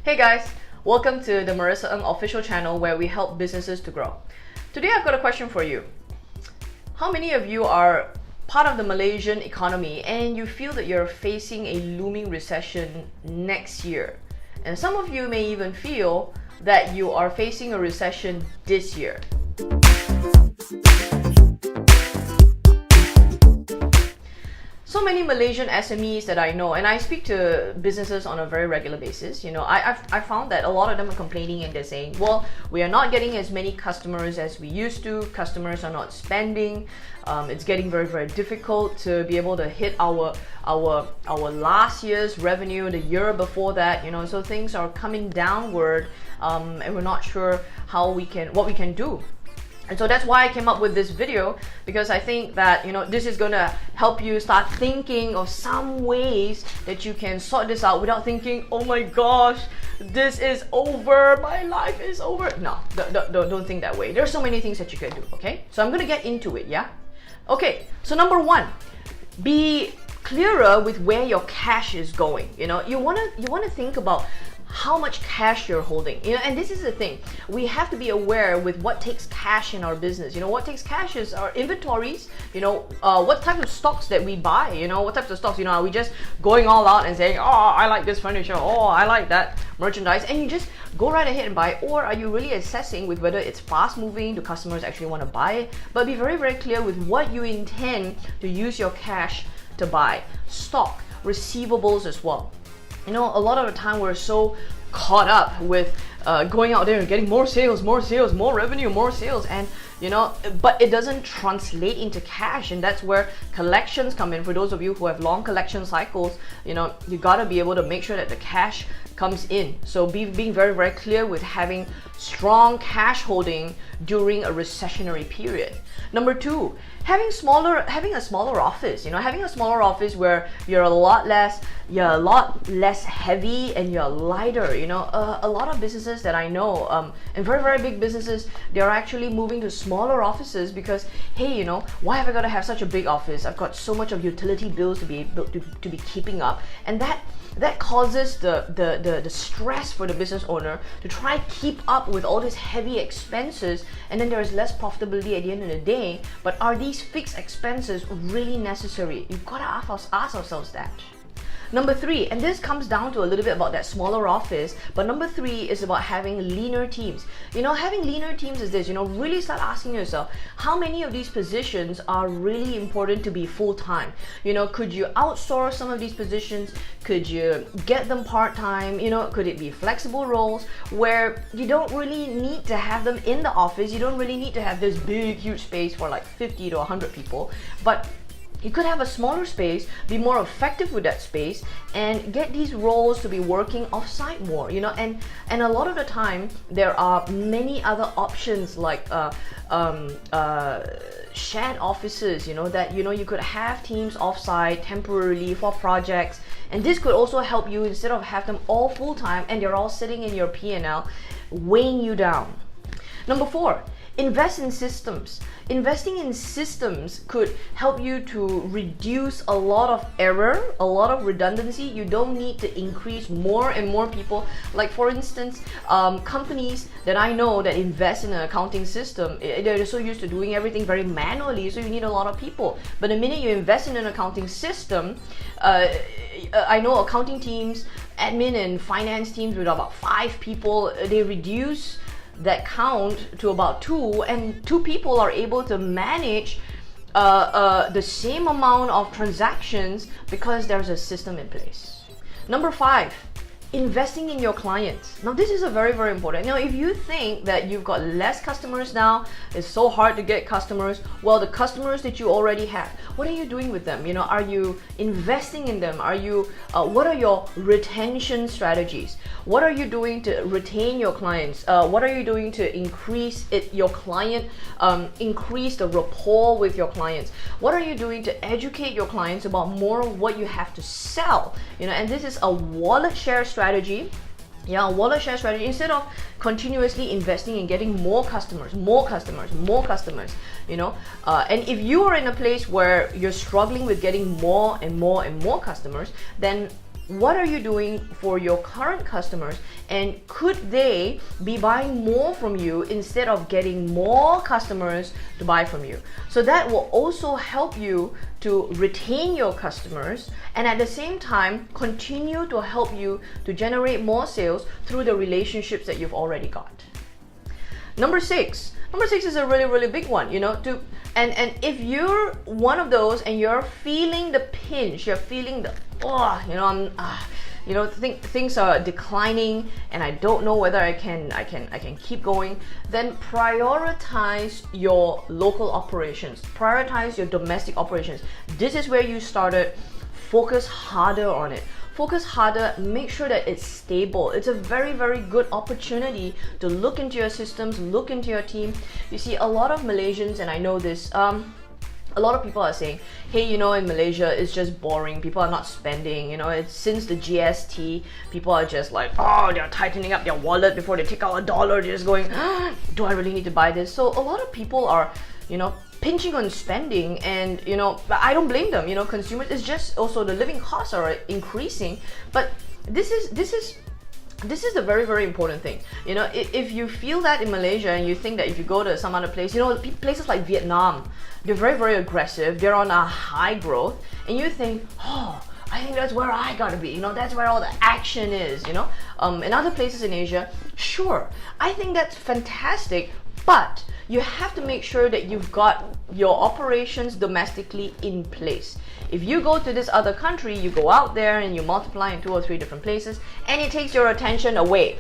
Hey guys, welcome to the Maresa Ng official channel where we help businesses to grow. Today I've got a question for you. How many of you are part of the Malaysian economy and you feel that you're facing a looming recession next year? And some of you may even feel that you are facing a recession this year. So many Malaysian SMEs that I know, and I speak to businesses on a very regular basis, I found that a lot of them are complaining and they're saying, well, we are not getting as many customers as we used to, customers are not spending, it's getting very, very difficult to be able to hit our last year's revenue, the year before that, so things are coming downward, and we're not sure what we can do. And so that's why I came up with this video, because I think that this is gonna help you start thinking of some ways that you can sort this out without thinking, oh my gosh, this is over, my life is over. No, don't think that way. There's so many things that you can do. Okay, so I'm gonna get into it. Yeah. Okay. So number one, be clearer with where your cash is going. You wanna think about how much cash you're holding, and this is the thing, we have to be aware with what takes cash in our business. What takes cash is our inventories, what type of stocks that we buy, what types of stocks, are we just going all out and saying, oh, I like this furniture, oh, I like that merchandise, and you just go right ahead and buy it? Or are you really assessing with whether it's fast moving, do customers actually want to buy it? But be very, very clear with what you intend to use your cash to buy. Stock, receivables as well. A lot of the time we're so caught up with going out there and getting more sales, more revenue, more sales, and but it doesn't translate into cash, and that's where collections come in. For those of you who have long collection cycles, you gotta be able to make sure that the cash comes in. So being very, very clear with having strong cash holding during a recessionary period. Number two, having a smaller office. Having a smaller office where you're a lot less heavy and you're lighter. A lot of businesses that I know, and very, very big businesses, they're actually moving to smaller offices because, hey, why have I got to have such a big office? I've got so much of utility bills to be keeping up, and that causes the stress for the business owner to try and keep up with all these heavy expenses, and then there is less profitability at the end of the day. But are these fixed expenses really necessary? You've got to ask ourselves that. Number three, and this comes down to a little bit about that smaller office, but number three is about having leaner teams. Having leaner teams is this, really start asking yourself, how many of these positions are really important to be full-time? Could you outsource some of these positions? Could you get them part-time? Could it be flexible roles where you don't really need to have them in the office? You don't really need to have this big, huge space for like 50 to 100 people, but you could have a smaller space, be more effective with that space, and get these roles to be working off-site more, and a lot of the time there are many other options like shared offices, that you could have teams off-site temporarily for projects, and this could also help you instead of have them all full-time and they're all sitting in your P&L weighing you down. Number four, invest in systems. Investing in systems could help you to reduce a lot of error, a lot of redundancy. You don't need to increase more and more people. Like for instance, companies that I know that invest in an accounting system, they're so used to doing everything very manually, so you need a lot of people. But the minute you invest in an accounting system, I know accounting teams, admin and finance teams with about 5 people, they reduce that count to about 2, and 2 people are able to manage the same amount of transactions because there's a system in place. Number 5, investing in your clients. Now this is a very, very important. If you think that you've got less customers now, it's so hard to get customers, well, the customers that you already have, what are you doing with them? Are you investing in them? What are your retention strategies? What are you doing to retain your clients? What are you doing to increase your client, increase the rapport with your clients? What are you doing to educate your clients about more of what you have to sell? And this is a wallet share strategy. Yeah, a wallet share strategy. Instead of continuously investing in getting more customers, and if you are in a place where you're struggling with getting more and more customers, then what are you doing for your current customers, and could they be buying more from you instead of getting more customers to buy from you? So that will also help you to retain your customers, and at the same time continue to help you to generate more sales through the relationships that you've already got. Number six is a really big one, and if you're one of those and you're feeling the pinch, you're feeling the things are declining and I don't know whether I can keep going, then prioritize your local operations, prioritize your domestic operations. This is where you started. Focus harder on it. Focus harder, make sure that it's stable. It's a very good opportunity to look into your systems, look into your team. You see, a lot of Malaysians, and I know this, a lot of people are saying, hey, in Malaysia, it's just boring. People are not spending, it's since the GST, people are just like, they're tightening up their wallet before they take out $1, just going, do I really need to buy this? So a lot of people are, pinching on spending, and I don't blame them. Consumers, it's just also the living costs are increasing, but this is the very important thing. If you feel that in Malaysia and you think that if you go to some other place, places like Vietnam, they're very aggressive, they're on a high growth, and you think, I think that's where I gotta be, that's where all the action is, in other places in Asia, sure, I think that's fantastic, but you have to make sure that you've got your operations domestically in place. If you go to this other country, you go out there and you multiply in 2 or 3 different places, and it takes your attention away.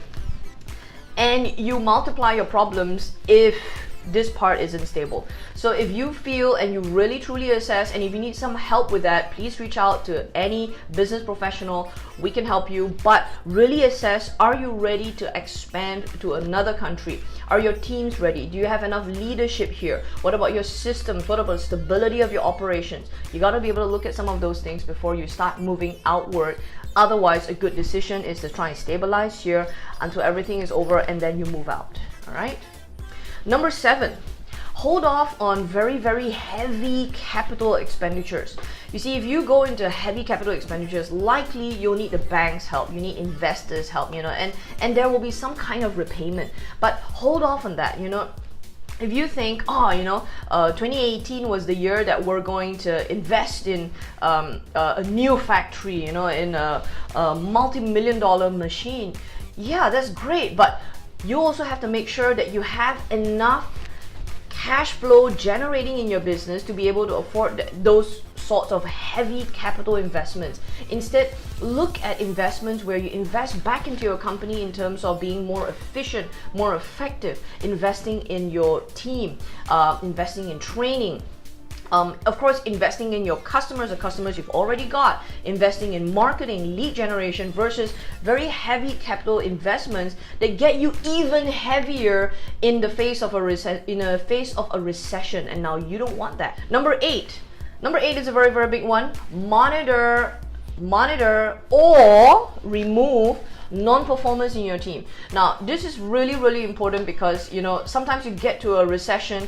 And you multiply your problems if this part isn't stable. So if you feel and you really truly assess, and if you need some help with that, please reach out to any business professional. We can help you, but really assess, are you ready to expand to another country? Are your teams ready? Do you have enough leadership here? What about your systems? What about the stability of your operations? You got to be able to look at some of those things before you start moving outward. Otherwise, a good decision is to try and stabilize here until everything is over, and then you move out. All right? Number 7, hold off on very heavy capital expenditures. You see, if you go into heavy capital expenditures, likely you'll need the bank's help, you need investors' help, and there will be some kind of repayment. But hold off on that, If you think, 2018 was the year that we're going to invest in a new factory, in a multi-million-dollar machine, yeah, that's great, but you also have to make sure that you have enough cash flow generating in your business to be able to afford those sorts of heavy capital investments. Instead, look at investments where you invest back into your company in terms of being more efficient, more effective, investing in your team, investing in training. Of course, investing in your customers, the customers you've already got, investing in marketing, lead generation, versus very heavy capital investments that get you even heavier in the face of a recession, and now you don't want that. Number 8 is a very big one. Monitor or remove non-performance in your team. Now, this is really important because sometimes you get to a recession,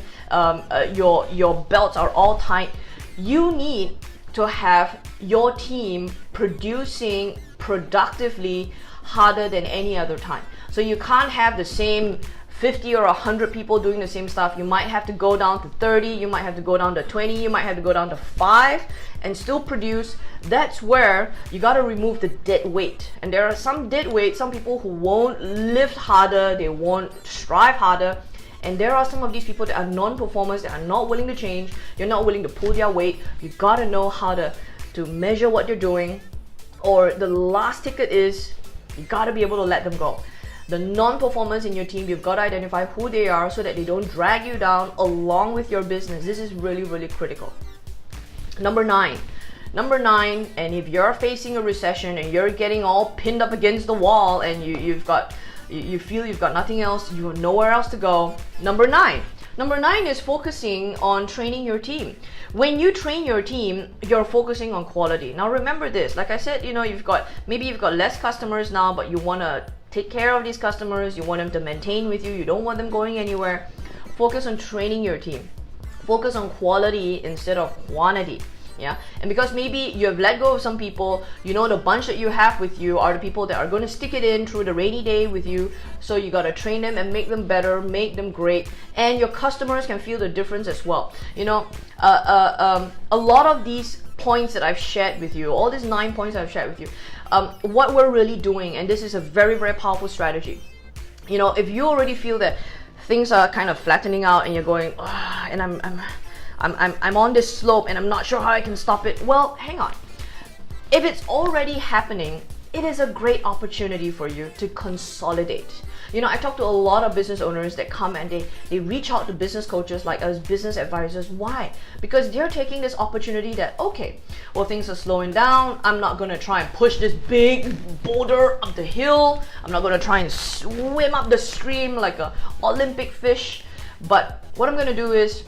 your belts are all tight. You need to have your team producing productively harder than any other time. So you can't have the same 50 or 100 people doing the same stuff. You might have to go down to 30, you might have to go down to 20, you might have to go down to 5 and still produce. That's where you got to remove the dead weight. And there are some dead weight, some people who won't lift harder, they won't strive harder. And there are some of these people that are non-performers, that are not willing to change, you're not willing to pull their weight. You got to know how to measure what you're doing. Or the last ticket is, you got to be able to let them go. The non-performers in your team, you've got to identify who they are so that they don't drag you down along with your business. This is really critical. Number 9, and if you're facing a recession and you're getting all pinned up against the wall and you feel you've got nothing else, you have nowhere else to go. Number 9 is focusing on training your team. When you train your team, you're focusing on quality. Now remember this, like I said, you've got less customers now, but you want to take care of these customers, you want them to maintain with you, you don't want them going anywhere. Focus on training your team. Focus on quality instead of quantity. Yeah, and because maybe you have let go of some people, you know, the bunch that you have with you are the people that are going to stick it in through the rainy day with you. So you got to train them and make them better, make them great, and your customers can feel the difference as well. You know, a lot of these points that I've shared with you, all these 9 points I've shared with you, what we're really doing, and this is a very, very powerful strategy. You know, if you already feel that things are kind of flattening out and you're going, oh, and I'm on this slope and I'm not sure how I can stop it. Well, hang on. If it's already happening, it is a great opportunity for you to consolidate. You know, I talk to a lot of business owners that come and they reach out to business coaches like us, business advisors. Why? Because they're taking this opportunity that, okay, well, things are slowing down. I'm not going to try and push this big boulder up the hill. I'm not going to try and swim up the stream like an Olympic fish. But what I'm going to do is,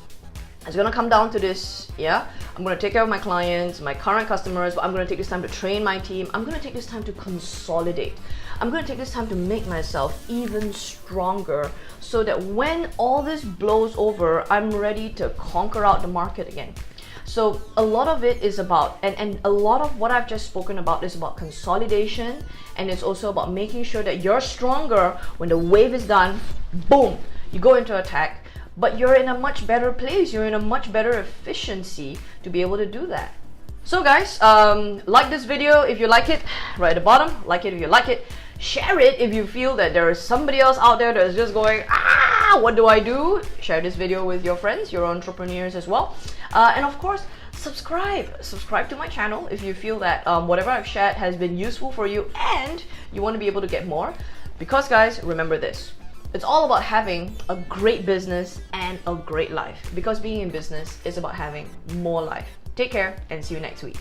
it's going to come down to this, yeah? I'm going to take care of my clients, my current customers, but I'm going to take this time to train my team. I'm going to take this time to consolidate. I'm going to take this time to make myself even stronger so that when all this blows over, I'm ready to conquer out the market again. So a lot of it is about, and a lot of what I've just spoken about is about consolidation, and it's also about making sure that you're stronger when the wave is done, boom, you go into attack. But you're in a much better place, you're in a much better efficiency to be able to do that. So guys, like this video if you like it, right at the bottom, like it if you like it, share it if you feel that there is somebody else out there that is just going, what do I do? Share this video with your friends, your entrepreneurs as well. And of course, subscribe to my channel if you feel that whatever I've shared has been useful for you and you want to be able to get more. Because guys, remember this. It's all about having a great business and a great life, because being in business is about having more life. Take care and see you next week.